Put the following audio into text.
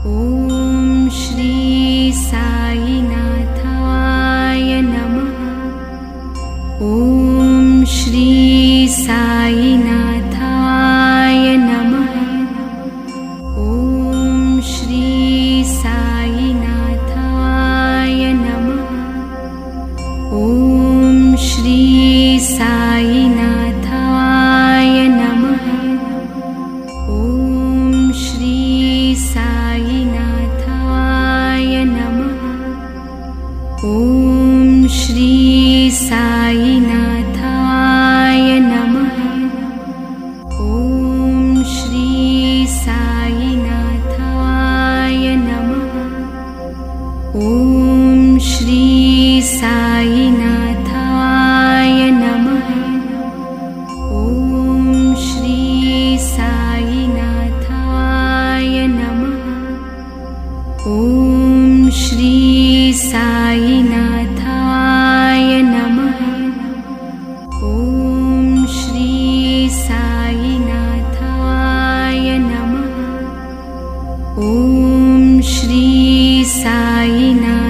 ॐ श्री साईनाथाय नमः। ॐ श्री साईनाथाय नमः। ॐ श्री साईनाथाय नमः। ॐ श्री साईनाथाय नमः। ॐ श्री साईनाथाय नमः। ॐ श्री साईनाथाय नमः। ॐ श्री साईनाथाय नमः। ॐ श्री साईनाथाय नमः। ॐ श्री साईनाथाय नमः। ॐ श्री साईनाथाय नमः। ॐ श्री साईनाथाय नमः। ॐ श्री साईनाथाय